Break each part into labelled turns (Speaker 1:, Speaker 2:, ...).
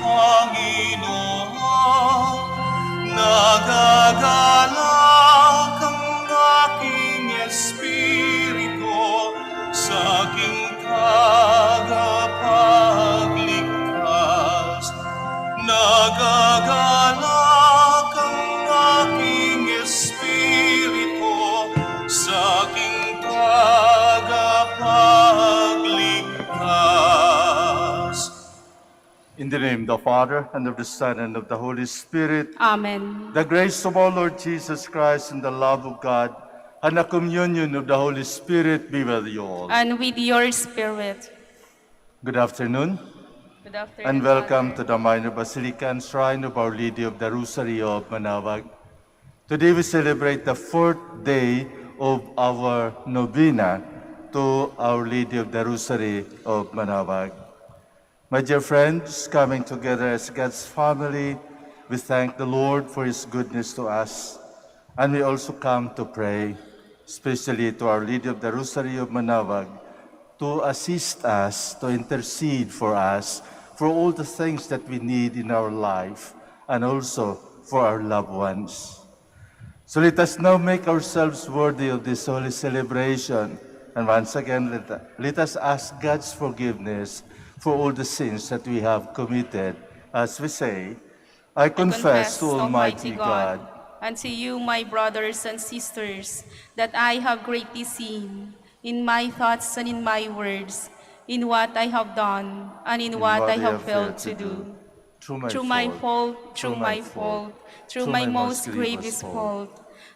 Speaker 1: Panginoon. Nagagalak ang aking espiritu sa aking tagapagligtas. Nagagalak ang aking espiritu sa aking tagapagligtas. In the name of the Father, and of the Son, and of the Holy Spirit.
Speaker 2: Amen.
Speaker 1: The grace of our Lord Jesus Christ and the love of God and the communion of the Holy Spirit be with you all.
Speaker 2: And with your spirit.
Speaker 1: Good afternoon,
Speaker 2: Good afternoon,
Speaker 1: and welcome
Speaker 2: Father.
Speaker 1: to the Minor Basilica and Shrine of Our Lady of the Rosary of Manaoag. Today we celebrate the 4th day of our Novena to Our Lady of the Rosary of Manaoag. My dear friends, coming together as God's family, we thank the Lord for His goodness to us. And we also come to pray, especially to Our Lady of the Rosary of Manaoag, to assist us, to intercede for us, for all the things that we need in our life, and also for our loved ones. So let us now make ourselves worthy of this holy celebration. And once again, let us ask God's forgiveness for all the sins that we have committed, as we say, I confess to Almighty God,
Speaker 2: and to you, my brothers and sisters, that I have greatly sinned in my thoughts and in my words, in what I have done and in what I have failed to do. Through my fault, through my most grievous fault.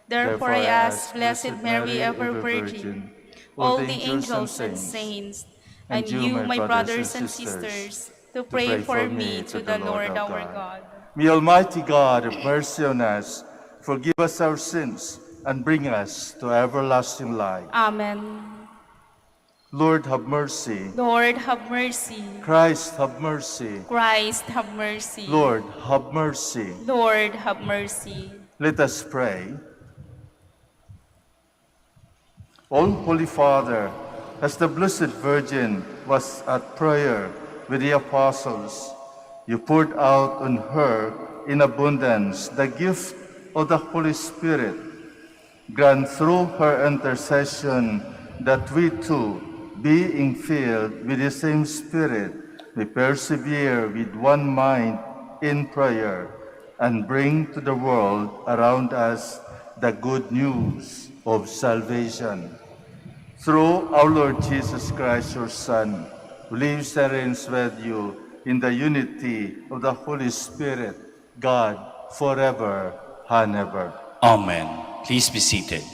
Speaker 2: Therefore I ask Blessed Mary, ever Virgin, all the angels and saints, and you, my brothers and sisters, to pray for me to the Lord our God.
Speaker 1: May Almighty God have mercy on us, forgive us our sins, and bring us to everlasting life.
Speaker 2: Amen.
Speaker 1: Lord, have mercy.
Speaker 2: Lord, have mercy.
Speaker 1: Christ, have mercy.
Speaker 2: Christ, have mercy.
Speaker 1: Lord, have mercy.
Speaker 2: Lord, have mercy.
Speaker 1: Let us pray. All Holy Father, as the Blessed Virgin was at prayer with the apostles, you poured out on her in abundance the gift of the Holy Spirit. Grant through her intercession that we too, being filled with the same Spirit, may persevere with one mind in prayer and bring to the world around us the good news of salvation. Through our Lord Jesus Christ, your Son, who lives and reigns with you in the unity of the Holy Spirit, God, forever and ever.
Speaker 3: Amen. Please be seated.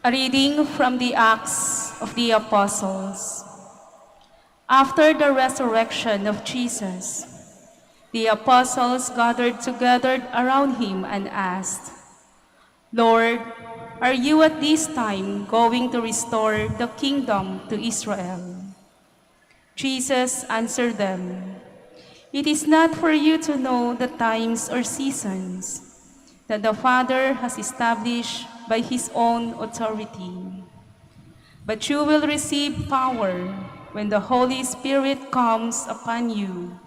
Speaker 2: A reading from the Acts of the Apostles. After the resurrection of Jesus, the apostles gathered together around him and asked, Lord, are you at this time going to restore the kingdom to Israel? Jesus answered them, It is not for you to know the times or seasons that the Father has established by his own authority. But you will receive power when the Holy Spirit comes upon you,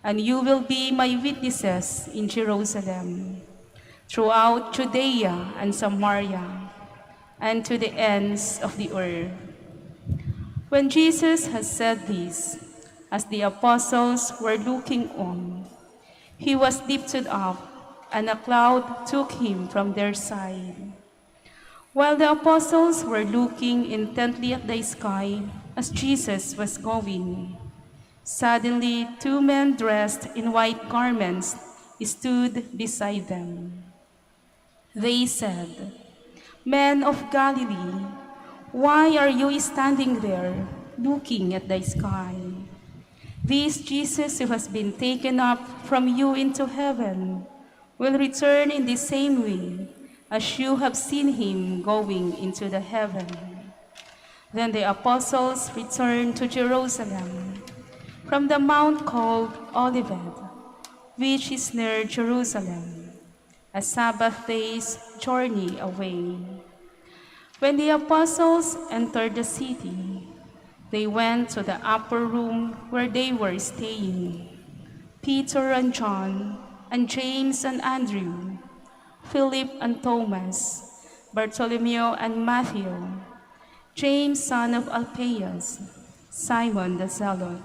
Speaker 2: and you will be my witnesses in Jerusalem, throughout Judea and Samaria, and to the ends of the earth. When Jesus had said this, as the apostles were looking on, he was lifted up, and a cloud took him from their side. While the apostles were looking intently at the sky as Jesus was going, suddenly 2 men dressed in white garments stood beside them. They said, Men of Galilee, why are you standing there looking at the sky? This Jesus who has been taken up from you into heaven will return in the same way as you have seen him going into the heaven. Then the apostles returned to Jerusalem from the mount called Olivet, which is near Jerusalem, a Sabbath day's journey away. When the apostles entered the city, They went to the upper room where they were staying. Peter and John, and James and Andrew, Philip and Thomas, Bartholomew and Matthew, James son of Alphaeus, Simon the Zealot,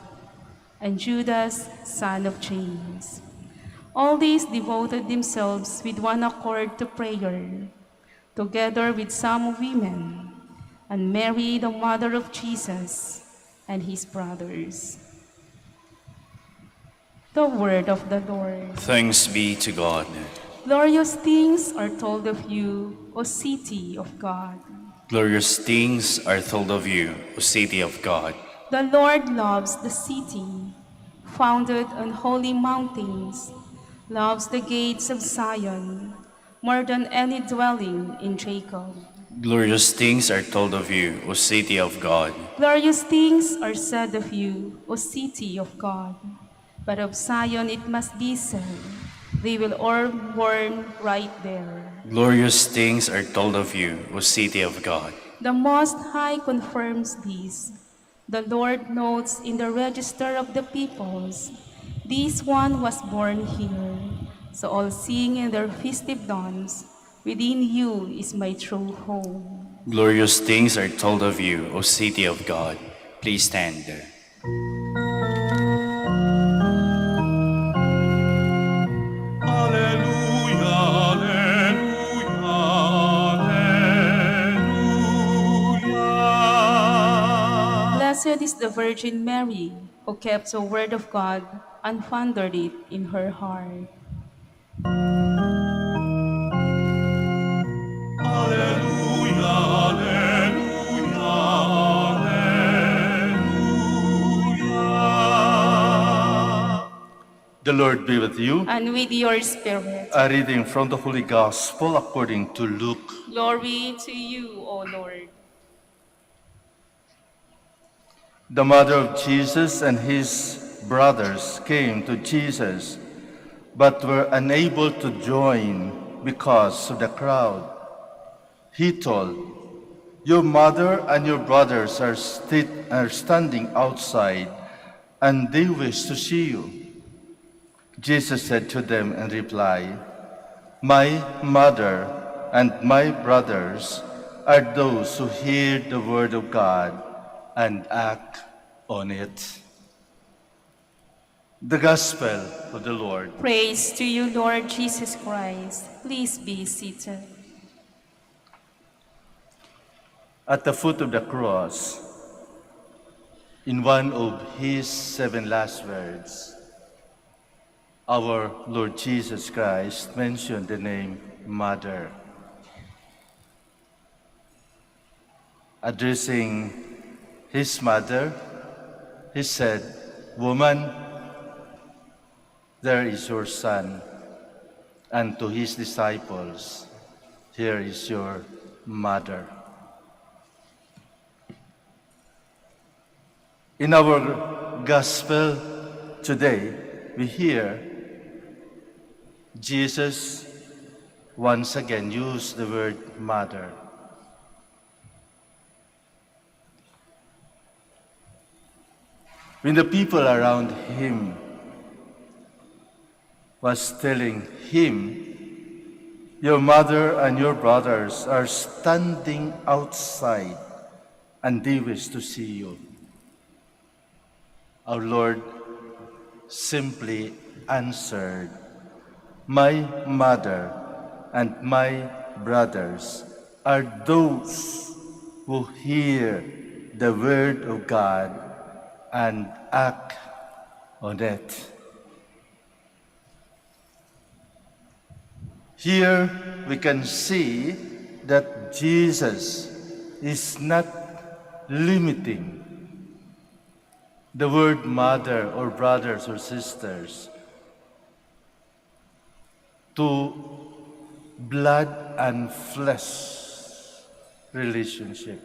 Speaker 2: and Judas son of James. All these devoted themselves with one accord to prayer, together with some women, and Mary, the mother of Jesus, and his brothers. The word of the Lord.
Speaker 3: Thanks be to God.
Speaker 2: Glorious things are told of you, O city of God.
Speaker 3: Glorious things are told of you, O city of God.
Speaker 2: The Lord loves the city, founded on holy mountains, loves the gates of Zion, more than any dwelling in Jacob.
Speaker 3: Glorious things are told of you, O city of God.
Speaker 2: Glorious things are said of you, O city of God. But of Zion it must be said, they will all mourn right there.
Speaker 3: Glorious things are told of you, O city of God.
Speaker 2: The Most High confirms this. The Lord notes in the register of the peoples, this one was born here. So all sing in their festive dawns, within you is my true home.
Speaker 3: Glorious things are told of you, O city of God. Please stand.
Speaker 2: Blessed is the Virgin Mary, who kept the word of God and pondered it in her heart.
Speaker 1: The Lord be with you.
Speaker 2: And with your spirit.
Speaker 1: A reading from the Holy Gospel according to Luke.
Speaker 2: Glory to you, O Lord.
Speaker 1: The mother of Jesus and his brothers came to Jesus, but were unable to join because of the crowd. He told, "Your mother and your brothers are standing outside, and they wish to see you." Jesus said to them in reply, "My mother and my brothers are those who hear the word of God and act on it." The Gospel of the Lord.
Speaker 2: Praise to you, Lord Jesus Christ. Please be seated.
Speaker 1: At the foot of the cross, in one of his 7 last words, our Lord Jesus Christ mentioned the name Mother. Addressing his mother, he said, "Woman, there is your son." And to his disciples, "Here is your mother." In our gospel today, we hear Jesus once again used the word mother. When the people around him was telling him, "Your mother and your brothers are standing outside, and they wish to see you," our Lord simply answered, "My mother and my brothers are those who hear the word of God and act on it." Here we can see that Jesus is not limiting the word mother or brothers or sisters to blood and flesh relationship.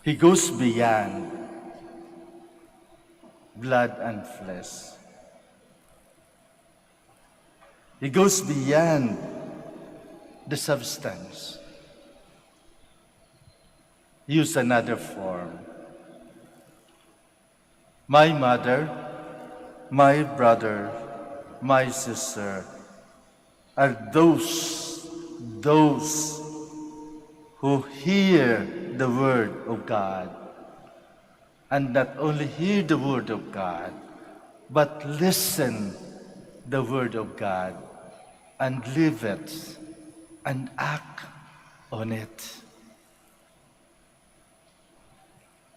Speaker 1: He goes beyond blood and flesh. He goes beyond the substance. Use another form. My mother, my brother, my sister are those who hear the word of God, and not only hear the word of God, but listen the word of God and live it and act on it.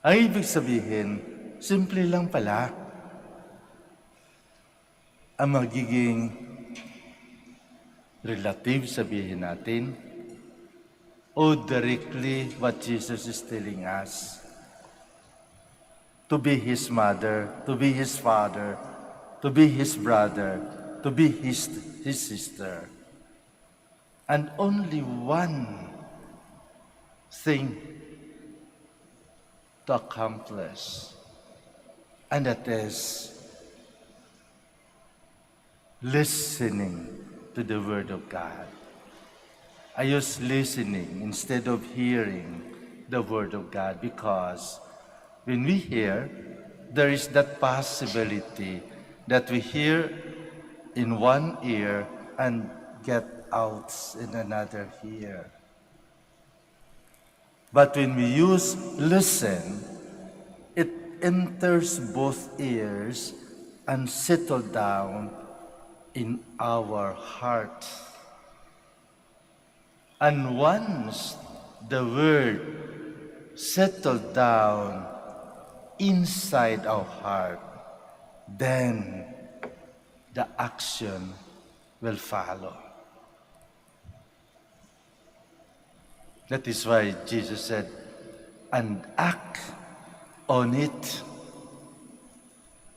Speaker 1: Ang ibig sabihin, simple lang pala ang magiging relative, sabihin natin, o directly what Jesus is telling us. To be His mother, to be His father, to be His brother, to be His sister. And only one thing to accomplish, and that is listening to the Word of God. I use listening instead of hearing the Word of God because when we hear, there is that possibility that we hear in one ear and get out in another ear. But when we use listen, it enters both ears and settle down in our heart. And once the word settled down inside our heart, then the action will follow. That is why Jesus said, and act on it,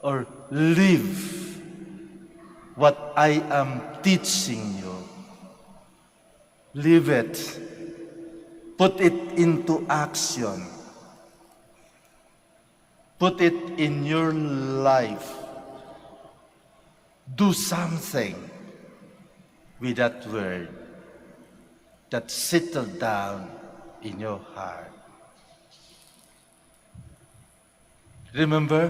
Speaker 1: or live what I am teaching you. Live it. Put it into action. Put it in your life. Do something with that word that settled down in your heart. Remember,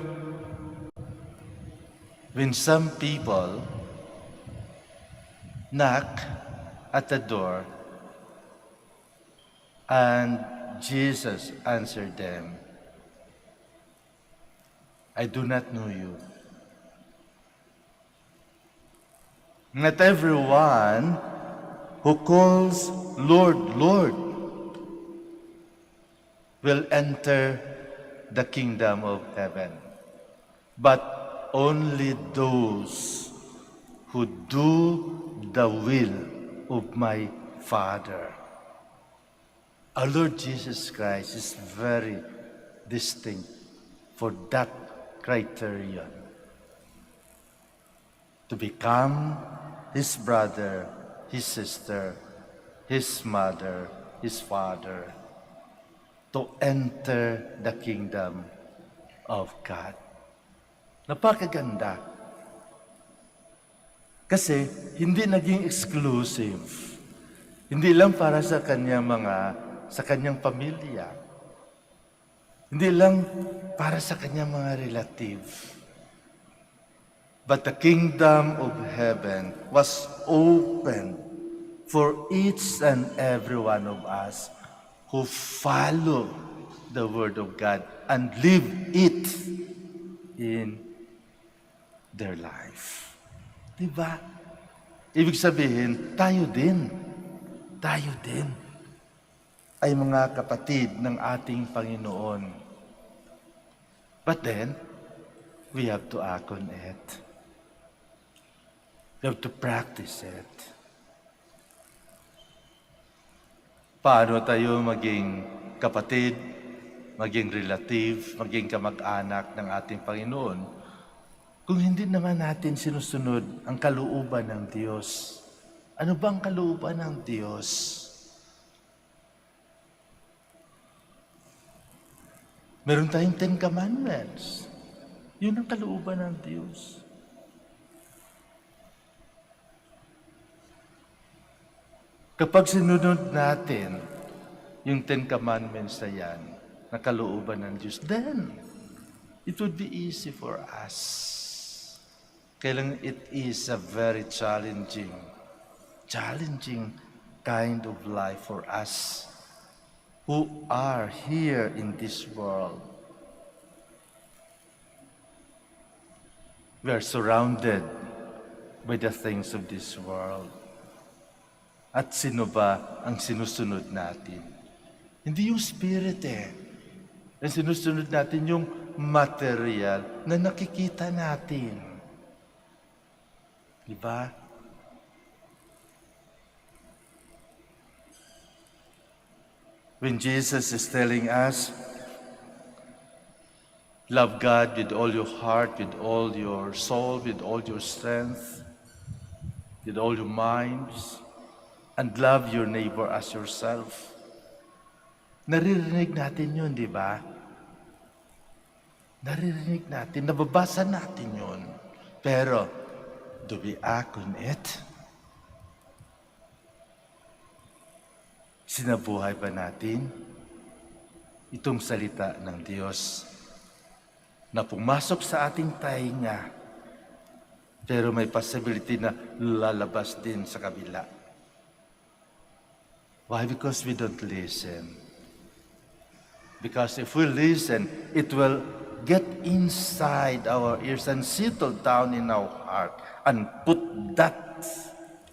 Speaker 1: when some people knock at the door and Jesus answered them, I do not know you. Not everyone who calls Lord, Lord will enter the kingdom of heaven, but only those who do the will of my Father. Our Lord Jesus Christ is very distinct for that criterion. To become His brother, His sister, His mother, His father, to enter the kingdom of God. Napakaganda. Kasi hindi naging exclusive. Hindi lang para sa kanyang pamilya. Hindi lang para sa kanyang mga relative. But the kingdom of heaven was open for each and every one of us who follow the Word of God and live it in their life. Diba? Ibig sabihin, tayo din ay mga kapatid ng ating Panginoon. But then, we have to act on it. We have to practice it. Paano tayo maging kapatid, maging relative, maging kamag-anak ng ating Panginoon kung hindi naman natin sinusunod ang kalooban ng Diyos? Ano ba ang kalooban ng Diyos? Meron tayong 10 Commandments. Yun ang kalooban ng Diyos. Kapag sinunod natin yung 10 Commandments na yan, na kalooban ng Diyos, then it would be easy for us. Kailang it is a very challenging kind of life for us who are here in this world. We are surrounded by the things of this world. At sino ba ang sinusunod natin? Hindi yung spirit Ang sinusunod natin yung material na nakikita natin. Diba? When Jesus is telling us, love God with all your heart, with all your soul, with all your strength, with all your minds, and love your neighbor as yourself. Naririnig natin yun, di ba? Naririnig natin, nababasa natin yun. Pero, do we act on it? Sinabuhay ba natin itong salita ng Diyos na pumasok sa ating tainga, pero may possibility na lalabas din sa kabila? Why? Because we don't listen. Because if we listen, it will get inside our ears and settle down in our heart and put that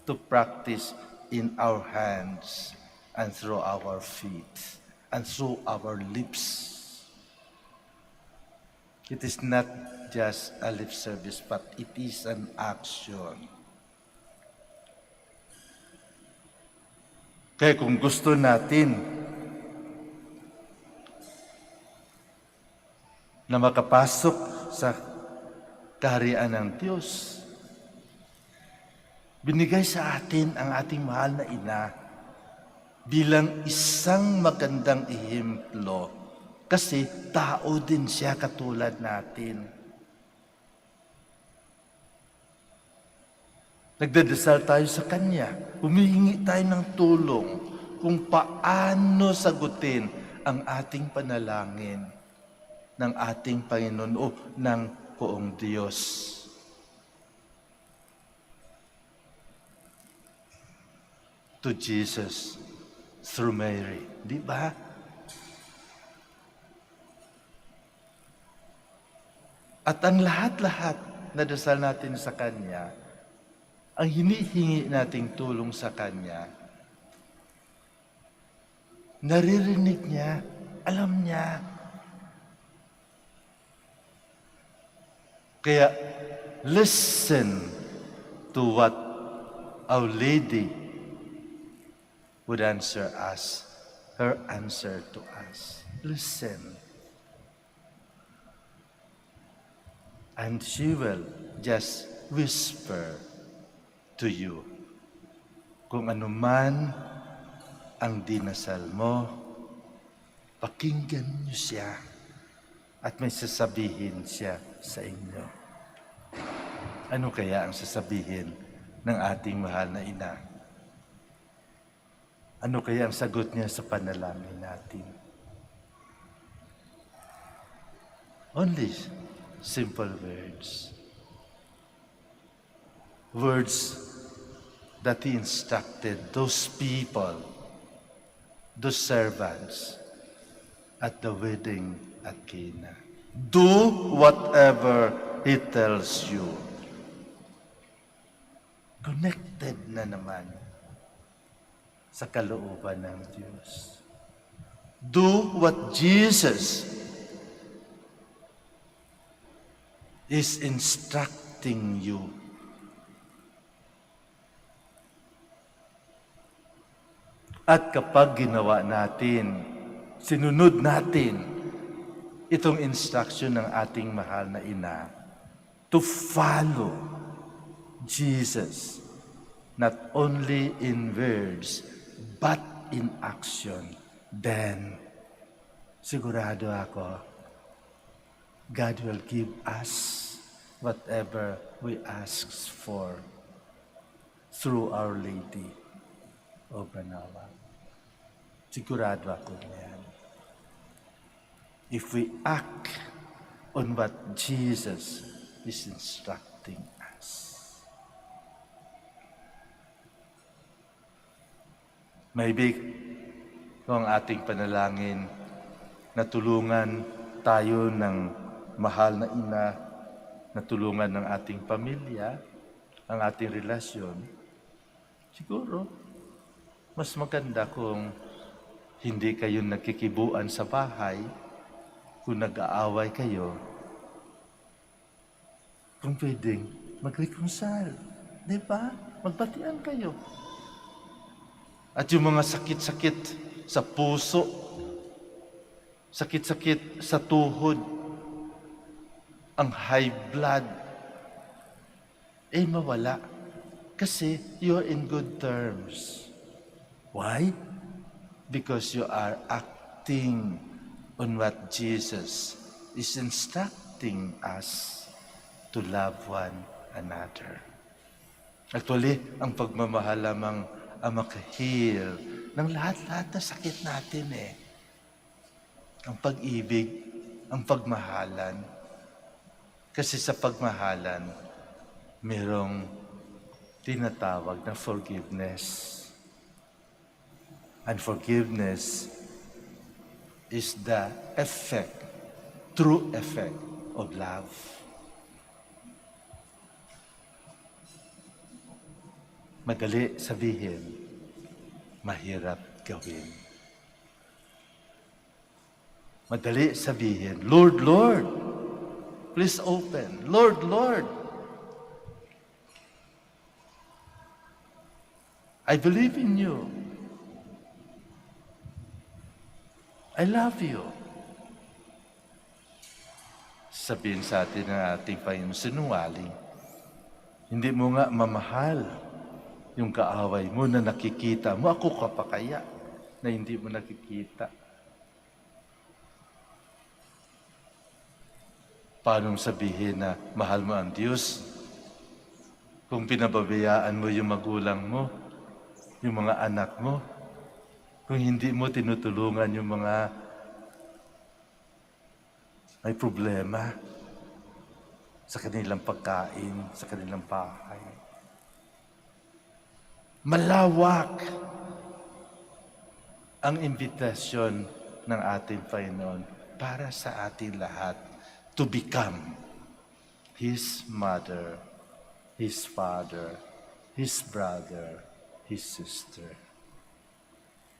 Speaker 1: to practice in our hands and through our feet and through our lips. It is not just a lip service, but it is an action. Kaya kung gusto natin na makapasok sa kaharian ng Diyos, binigay sa atin ang ating mahal na ina bilang isang magandang ehemplo kasi tao din siya katulad natin. Nagdadasal tayo sa Kanya, humihingi tayo ng tulong kung paano sagutin ang ating panalangin ng ating Panginoon o ng Poong Diyos. To Jesus through Mary. Di ba? At ang lahat-lahat na dasal natin sa Kanya, ang hinihingi nating tulong sa Kanya, naririnig niya, alam niya. Kaya, listen to what Our Lady would answer us, her answer to us. Listen. And she will just whisper to you kung ano man ang dinasal mo, pakinggan niyo siya at may sasabihin siya sa inyo. Ano kaya ang sasabihin ng ating mahal na ina? Ano kaya ang sagot niya sa panalangin natin? Only simple words. Words that He instructed those people, those servants at the wedding at Cana. Do whatever He tells you. Connected na naman sa kalooban ng Diyos. Do what Jesus is instructing you. At kapag ginawa natin, sinunod natin itong instruction ng ating mahal na ina to follow Jesus, not only in words, but in action, then sigurado ako, God will give us whatever we ask for through Our Lady of Manaoag. Sigurado ako niyan. If we act on what Jesus is instructing us. Maybe kung ang ating panalangin na tulungan tayo ng mahal na ina, na tulungan ng ating pamilya, ang ating relasyon, siguro mas maganda kung hindi kayo nagkikibuan sa bahay, kung nag-aaway kayo, kung pwedeng mag-reconcile, di ba? Magbatian kayo. At yung mga sakit-sakit sa puso, sakit-sakit sa tuhod, ang high blood, mawala. Kasi you're in good terms. Why? Because you are acting on what Jesus is instructing us to love one another. Actually, ang pagmamahal lamang ang makahil ng lahat-lahat na sakit natin Ang pag-ibig, ang pagmahalan. Kasi sa pagmahalan, mayroong tinatawag na forgiveness. And forgiveness is the effect, true effect of love. Madali sabihin, mahirap gawin. Madali sabihin, Lord, Lord, please open. Lord, Lord, I believe in you. I love you. Sabihin sa atin ng ating Panginoon, sinungaling. Hindi mo nga mamahal yung kaaway mo na nakikita mo. Ako ka pa kaya na hindi mo nakikita? Paano sabihin na mahal mo ang Diyos kung pinababayaan mo yung magulang mo, yung mga anak mo, kung hindi mo tinutulungan yung mga may problema sa kanilang pagkain, sa kanilang bahay? Malawak ang imbitasyon ng ating Panginoon para sa ating lahat to become His mother, His father, His brother, His sister.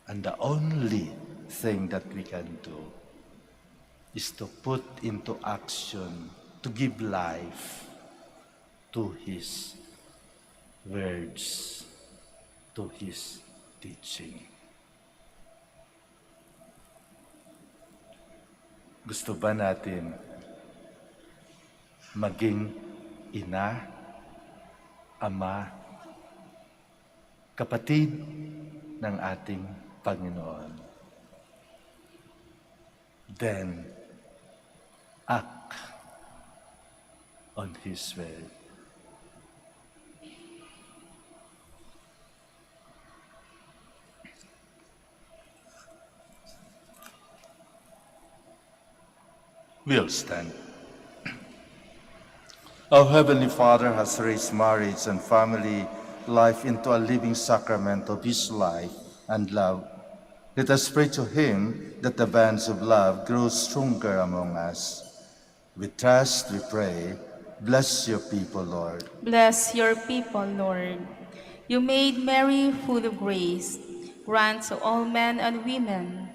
Speaker 1: And the only thing that we can do is to put into action, to give life to His words, to His teaching. Gusto ba natin maging ina, ama, kapatid ng ating Panginoon? Then, act on His word. We'll stand. Our Heavenly Father has raised marriage and family life into a living sacrament of His life and love. Let us pray to Him that the bands of love grow stronger among us. With trust we pray, bless your people, Lord.
Speaker 2: Bless your people, Lord. You made Mary full of grace. Grant to all men and women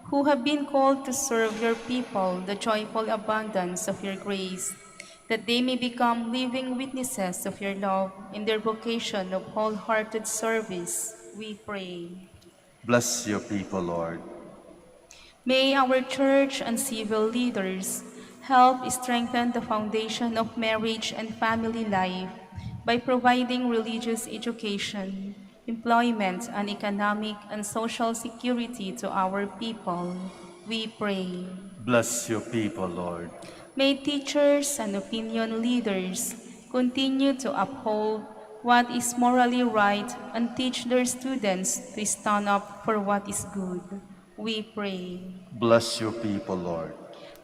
Speaker 2: who have been called to serve your people the joyful abundance of your grace, that they may become living witnesses of your love in their vocation of wholehearted service, we pray.
Speaker 1: Bless your people, Lord.
Speaker 2: May our church and civil leaders help strengthen the foundation of marriage and family life by providing religious education, employment, and economic and social security to our people. We pray.
Speaker 1: Bless your people, Lord.
Speaker 2: May teachers and opinion leaders continue to uphold what is morally right and teach their students to stand up for what is good. We pray.
Speaker 1: Bless your people, Lord.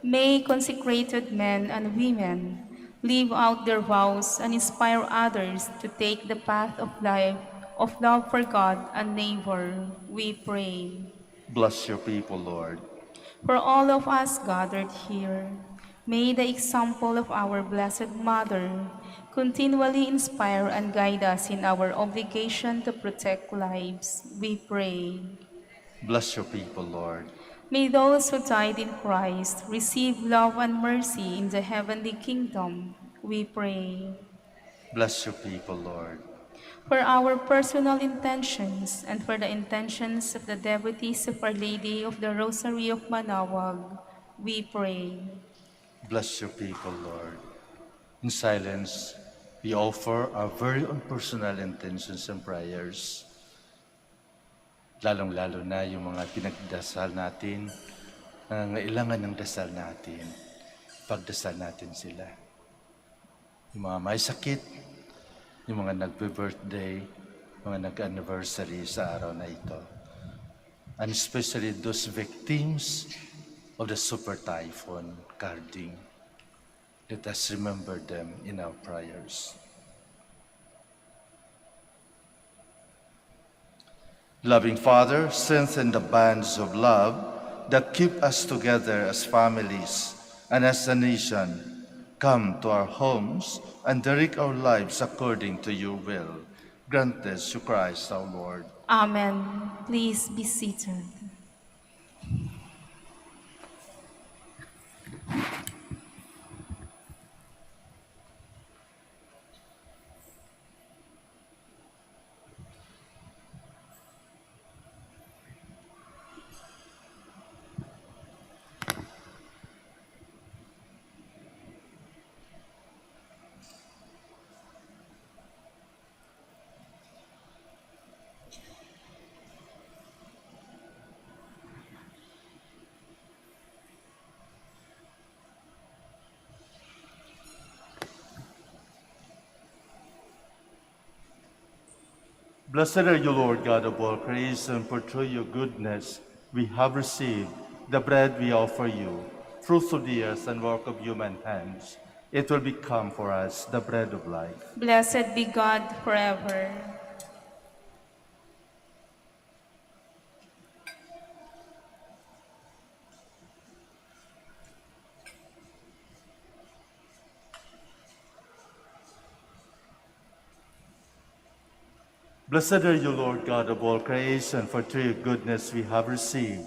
Speaker 2: May consecrated men and women live out their vows and inspire others to take the path of life, of love for God and neighbor, we pray.
Speaker 1: Bless your people, Lord.
Speaker 2: For all of us gathered here, may the example of our Blessed Mother continually inspire and guide us in our obligation to protect lives, we pray.
Speaker 1: Bless your people, Lord.
Speaker 2: May those who died in Christ receive love and mercy in the heavenly kingdom, we pray.
Speaker 1: Bless your people, Lord.
Speaker 2: For our personal intentions and for the intentions of the devotees of Our Lady of the Rosary of Manaoag, we pray.
Speaker 1: Bless your people, Lord. In silence, we offer our very own personal intentions and prayers. Lalong-lalo na yung mga pinagdasal natin, nangangailangan ng dasal natin. Pagdasal natin sila. Yung mga may sakit, yung mga nagbe-birthday, mga nag-anniversary sa araw na ito. And especially those victims of the super typhoon, Karding. Let us remember them in our prayers. Loving Father, strengthen the bands of love that keep us together as families and as a nation. Come to our homes and direct our lives according to your will. Grant this through Christ our Lord.
Speaker 2: Amen. Please be seated.
Speaker 1: Blessed are you, Lord God of all grace, and for through your goodness we have received the bread we offer you, fruits of the earth and work of human hands. It will become for us the bread of life.
Speaker 2: Blessed be God forever.
Speaker 1: Blessed are you, Lord God of all creation, for through your goodness we have received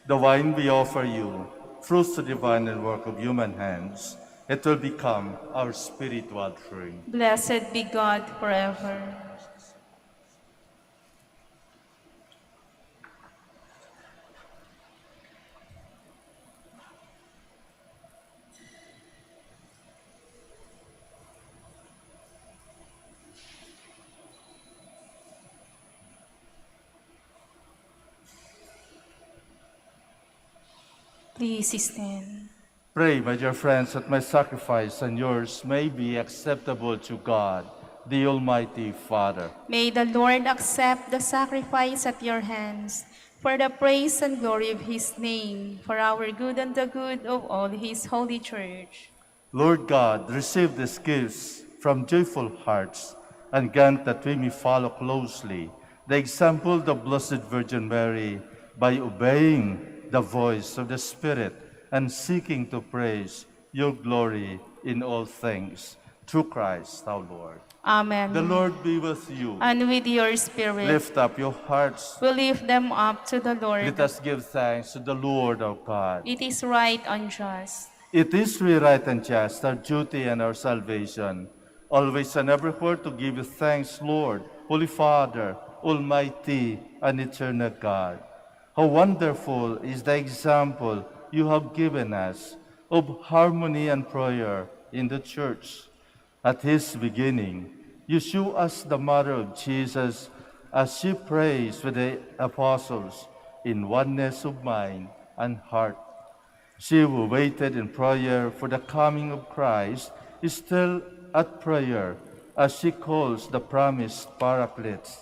Speaker 1: the wine we offer you, fruits of divine and work of human hands. It will become our spiritual drink.
Speaker 2: Blessed be God forever. Please stand.
Speaker 1: Pray, my dear friends, that my sacrifice and yours may be acceptable to God, the Almighty Father.
Speaker 2: May the Lord accept the sacrifice at your hands for the praise and glory of his name, for our good and the good of all his holy church.
Speaker 1: Lord God, receive these gifts from joyful hearts and grant that we may follow closely the example of the Blessed Virgin Mary by obeying the voice of the Spirit and seeking to praise your glory in all things. Through Christ our Lord.
Speaker 2: Amen.
Speaker 1: The Lord be with you.
Speaker 2: And with your spirit,
Speaker 1: Lift up your hearts.
Speaker 2: we lift them up to the Lord.
Speaker 1: Let us give thanks to the Lord our God.
Speaker 2: It is right and just.
Speaker 1: It is really right and just, our duty and our salvation, always and everywhere to give you thanks, Lord, Holy Father, Almighty and eternal God. How wonderful is the example you have given us of harmony and prayer in the Church. At his beginning, you show us the Mother of Jesus as she prays with the apostles in oneness of mind and heart. She who waited in prayer for the coming of Christ is still at prayer as she calls the promised Paraclete.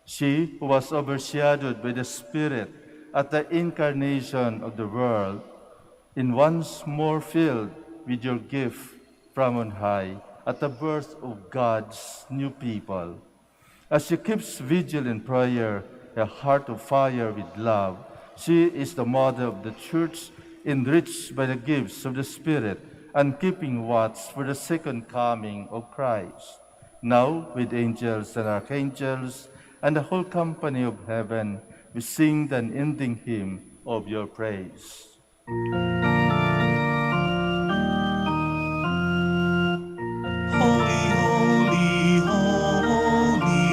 Speaker 1: She who was overshadowed by the Spirit at the incarnation of the world in once more filled with your gift from on high at the birth of God's new people. As she keeps vigil in prayer, a heart of fire with love, she is the mother of the church, enriched by the gifts of the Spirit and keeping watch for the second coming of Christ. Now, with angels and archangels and the whole company of heaven, we sing the unending hymn of your praise.
Speaker 4: Holy, holy, holy,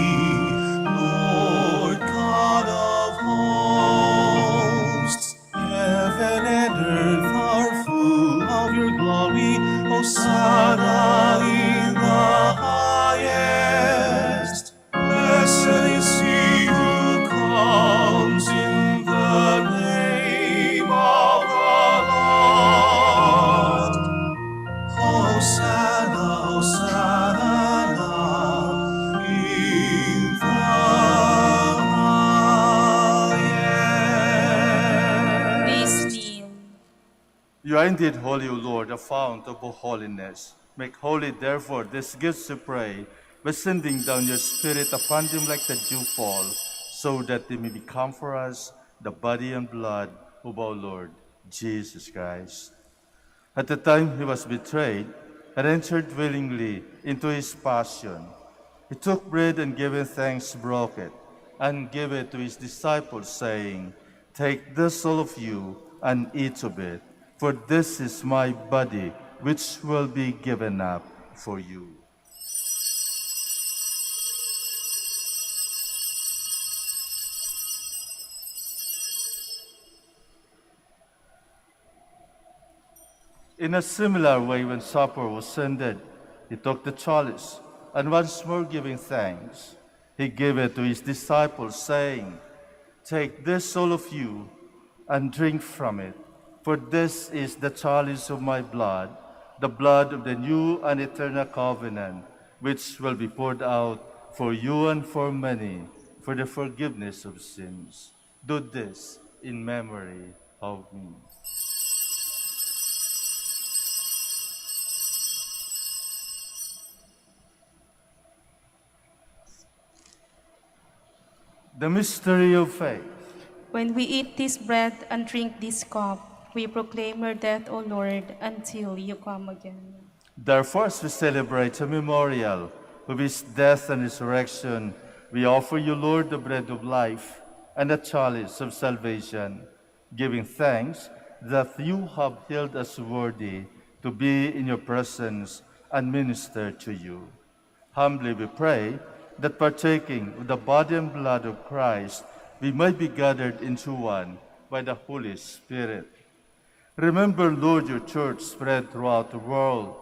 Speaker 4: Lord God of hosts. Heaven and earth are full of your glory. Hosanna in the highest. Blessed is he who comes in the name of the Lord. Hosanna, Hosanna, in the
Speaker 2: Please
Speaker 4: highest.
Speaker 2: kneel.
Speaker 1: You are indeed holy, O Lord, the fount of all holiness. Make holy, therefore, these gifts, we pray, by sending down your Spirit upon them like the dewfall, so that they may become for us the body and blood of our Lord Jesus Christ. At the time he was betrayed and entered willingly into his passion, he took bread and giving thanks, broke it, and gave it to his disciples, saying, "Take this, all of you, and eat of it, for this is my body, which will be given up for you." In a similar way, when supper was ended, he took the chalice, and once more giving thanks, he gave it to his disciples, saying, "Take this, all of you, and drink from it, for this is the chalice of my blood, the blood of the new and eternal covenant, which will be poured out for you and for many for the forgiveness of sins. Do this in memory of me." The mystery of faith.
Speaker 2: When we eat this bread and drink this cup, we proclaim your death, O Lord, until you come again.
Speaker 1: Therefore, as we celebrate a memorial of his death and resurrection, we offer you, Lord, the bread of life and the chalice of salvation, giving thanks that you have held us worthy to be in your presence and minister to you. Humbly we pray that partaking of the body and blood of Christ, we might be gathered into one by the Holy Spirit. Remember, Lord, your church spread throughout the world,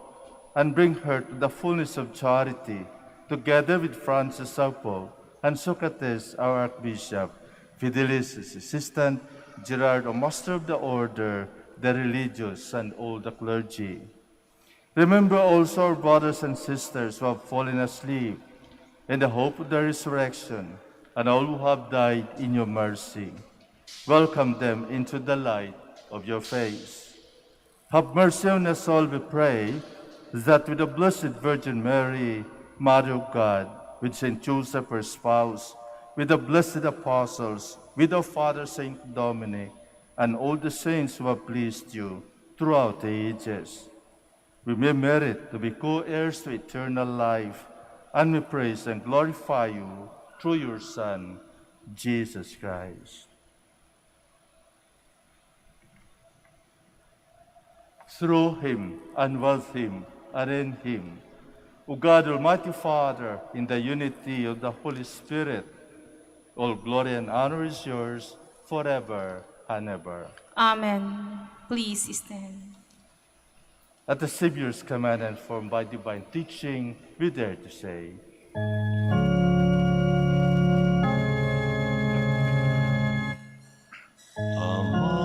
Speaker 1: and bring her to the fullness of charity, together with Francis our Pope, and Socrates our Archbishop, Fidelis his assistant, Gerard, a master of the order, the religious, and all the clergy. Remember also our brothers and sisters who have fallen asleep in the hope of the resurrection, and all who have died in your mercy. Welcome them into the light of your face. Have mercy on us all, we pray, that with the Blessed Virgin Mary, Mother of God, with Saint Joseph, her spouse, with the blessed apostles, with our Father Saint Dominic, and all the saints who have pleased you throughout the ages, we may merit to be co-heirs to eternal life, and we praise and glorify you through your Son, Jesus Christ. Through him, and with him, and in him, O God, Almighty Father, in the unity of the Holy Spirit, all glory and honor is yours forever and ever.
Speaker 2: Amen. Please stand.
Speaker 1: At the Savior's command and formed by divine teaching, we dare to say,
Speaker 4: Amin.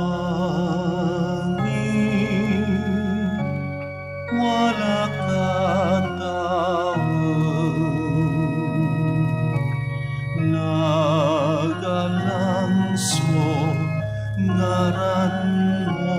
Speaker 4: Wala kang nagalangs mo, ngaran mo,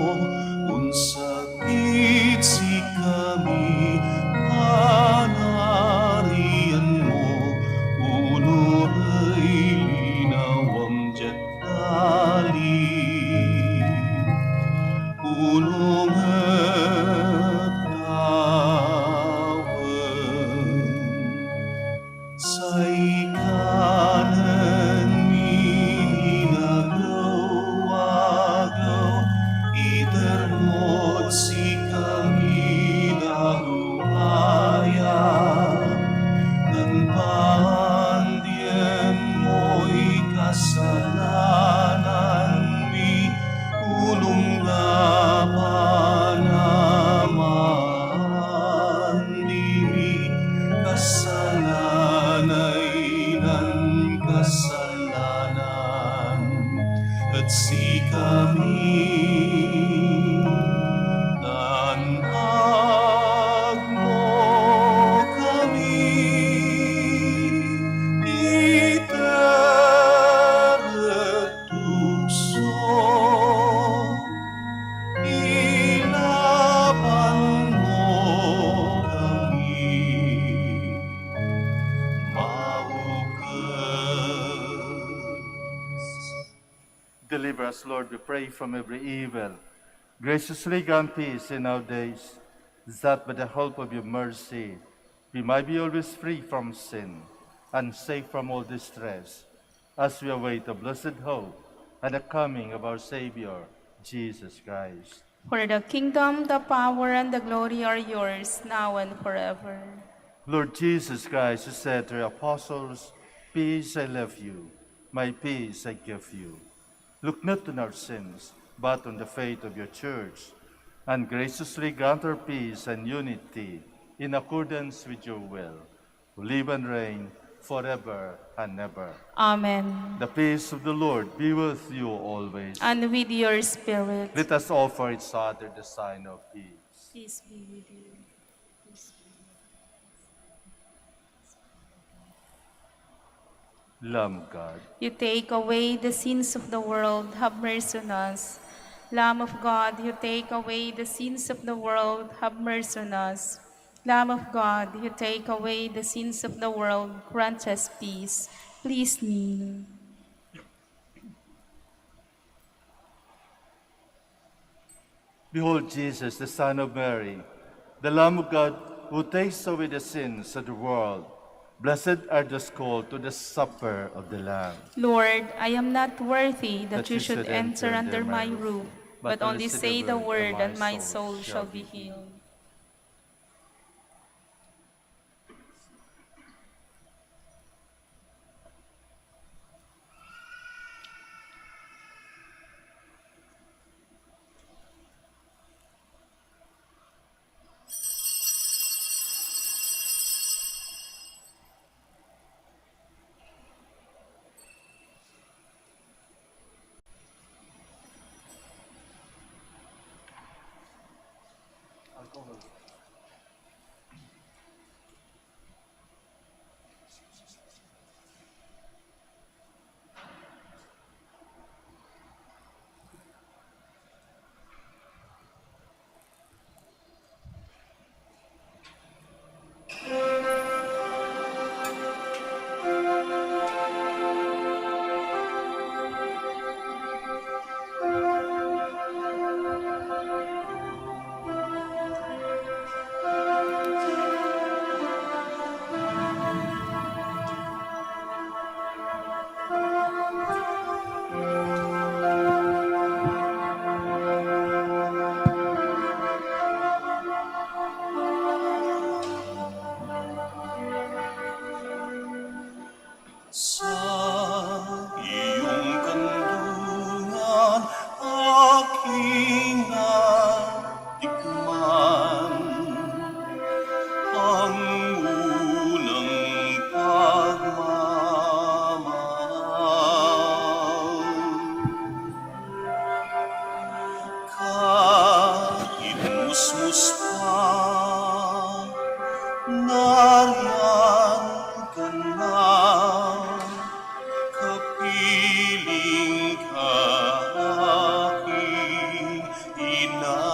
Speaker 1: Deliver us, Lord, we pray, from every evil. Graciously grant peace in our days, that by the help of your mercy, we might be always free from sin and safe from all distress, as we await the blessed hope and the coming of our Savior, Jesus Christ.
Speaker 2: For the kingdom, the power, and the glory are yours, now and forever.
Speaker 1: Lord Jesus Christ, who said to your apostles, "Peace I leave you, my peace I give you." Look not on our sins, but on the faith of your church, and graciously grant her peace and unity in accordance with your will, who live and reign forever and ever.
Speaker 2: Amen.
Speaker 1: The peace of the Lord be with you always.
Speaker 2: And with your spirit.
Speaker 1: Let us offer each other the sign of peace.
Speaker 2: Peace be with you.
Speaker 1: Lamb of God,
Speaker 2: You take away the sins of the world, have mercy on us. Lamb of God, you take away the sins of the world, have mercy on us. Lamb of God, you take away the sins of the world, grant us peace. Please kneel.
Speaker 1: behold Jesus, the Son of Mary, the Lamb of God, who takes away the sins of the world. Blessed are those called to the supper of the Lamb.
Speaker 2: Lord, I am not worthy that you should enter under my roof, but only say the word and my soul shall be healed.
Speaker 4: Sa iyong kandungan, aking natikman ang unang pagmamahal. Kahit musmus pa, nariyan ka na. Kapiling ka aking ina.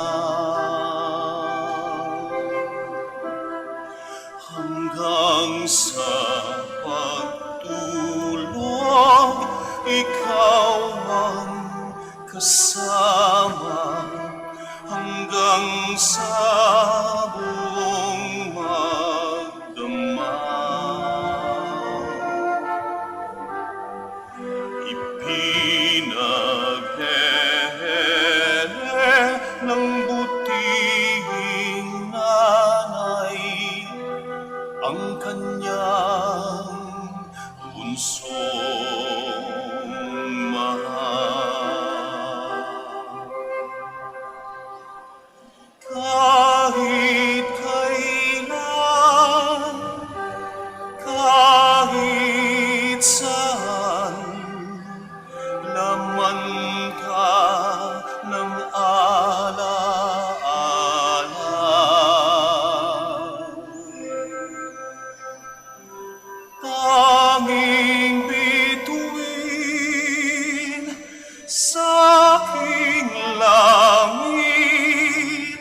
Speaker 4: Hanggang sa pagtulog, ikaw ang kasama. Hanggang sa buong magdamag. Ipinaghele ng butihing nanay ang kanyang bunsong mahal. Kahit kailan, kahit saan, laman ka ng alaala. Tanging bituin sa aking langit,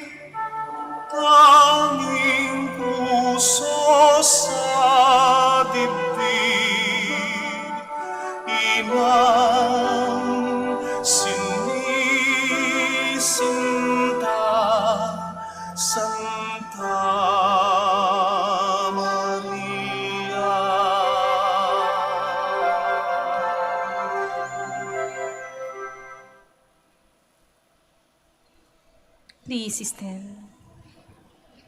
Speaker 4: tanging puso sa dibdib, inang si
Speaker 2: Please stand.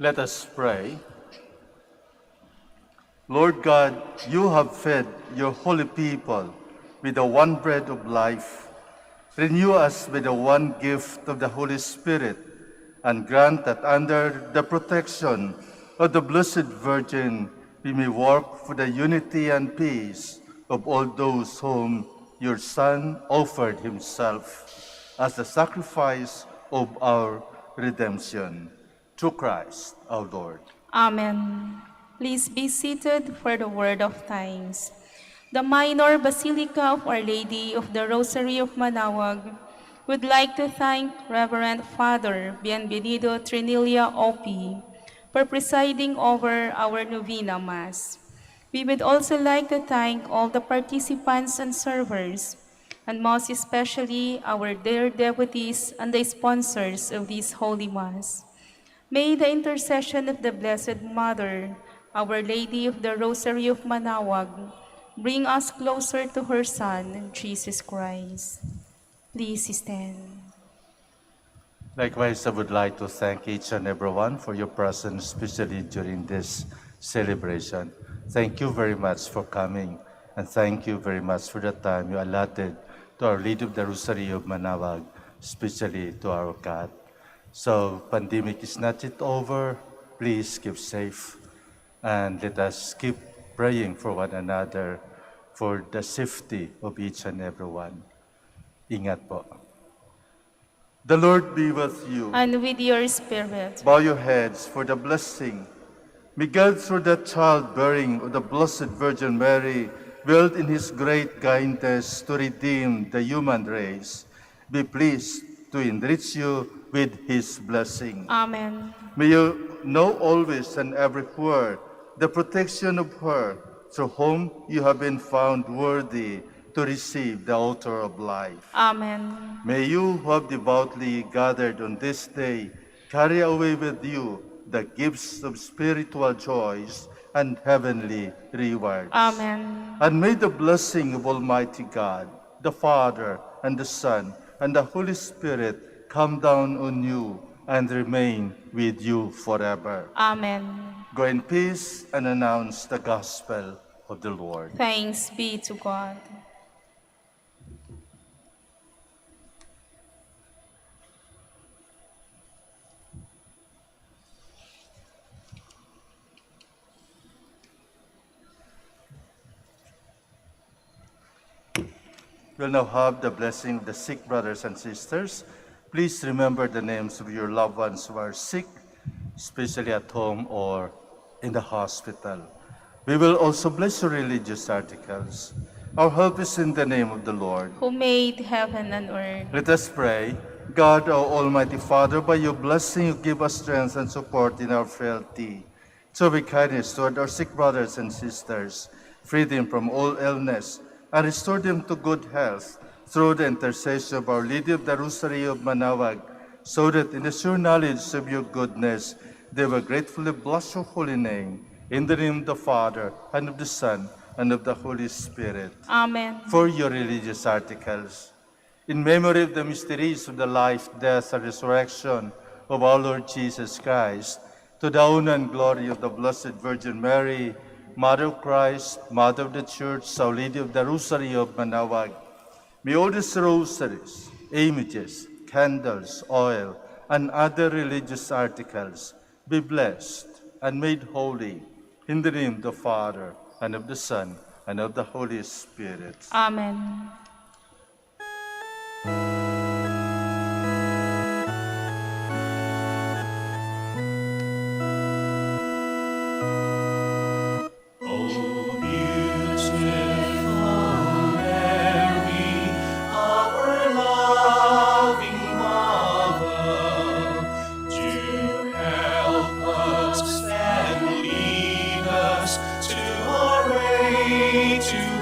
Speaker 1: Let us pray. Lord God, you have fed your holy people with the one bread of life. Renew us with the one gift of the Holy Spirit, and grant that under the protection of the Blessed Virgin, we may work for the unity and peace of all those whom your Son offered himself as the sacrifice of our redemption. Through Christ our Lord.
Speaker 2: Amen. Please be seated for the word of thanks. The Minor Basilica of Our Lady of the Rosary of Manaoag would like to thank Reverend Father Bienvenido Trinilia Opi for presiding over our Novena Mass. We would also like to thank all the participants and servers, and most especially our dear devotees and the sponsors of this Holy Mass. May the intercession of the Blessed Mother, Our Lady of the Rosary of Manaoag, bring us closer to her Son, Jesus Christ. Please stand.
Speaker 1: Likewise, I would like to thank each and everyone for your presence, especially during this celebration. Thank you very much for coming, and thank you very much for the time you allotted to Our Lady of the Rosary of Manaoag, especially to our God. So, pandemic is not yet over. Please keep safe, and let us keep praying for one another for the safety of each and everyone. Ingat po. The Lord be with you.
Speaker 2: And with your spirit.
Speaker 1: Bow your heads for the blessing. May God, through the childbearing of the Blessed Virgin Mary, willed in his great kindness to redeem the human race, be pleased to enrich you with his blessing.
Speaker 2: Amen.
Speaker 1: May you know always and everywhere the protection of her, through whom you have been found worthy to receive the altar of life.
Speaker 2: Amen.
Speaker 1: May you who have devoutly gathered on this day carry away with you the gifts of spiritual joys and heavenly rewards.
Speaker 2: Amen.
Speaker 1: And may the blessing of Almighty God, the Father, and the Son, and the Holy Spirit come down on you and remain with you forever.
Speaker 2: Amen.
Speaker 1: Go in peace and announce the gospel of the Lord.
Speaker 2: Thanks be to God.
Speaker 1: We'll now have the blessing of the sick brothers and sisters. Please remember the names of your loved ones who are sick, especially at home or in the hospital. We will also bless your religious articles. Our help is in the name of the Lord.
Speaker 2: Who made heaven and earth.
Speaker 1: Let us pray. God, our Almighty Father, by your blessing you give us strength and support in our frailty. Show with kindness toward our sick brothers and sisters, free them from all illness, and restore them to good health through the intercession of Our Lady of the Rosary of Manaoag, so that in the sure knowledge of your goodness, they will gratefully bless your holy name. In the name of the Father, and of the Son, and of the Holy Spirit.
Speaker 2: Amen.
Speaker 1: For your religious articles, in memory of the mysteries of the life, death, and resurrection of our Lord Jesus Christ, to the honor and glory of the Blessed Virgin Mary, Mother of Christ, Mother of the Church, Our Lady of the Rosary of Manaoag, may all these rosaries, images, candles, oil, and other religious articles be blessed and made holy in the name of the Father, and of the Son, and of the Holy Spirit.
Speaker 2: Amen.
Speaker 4: To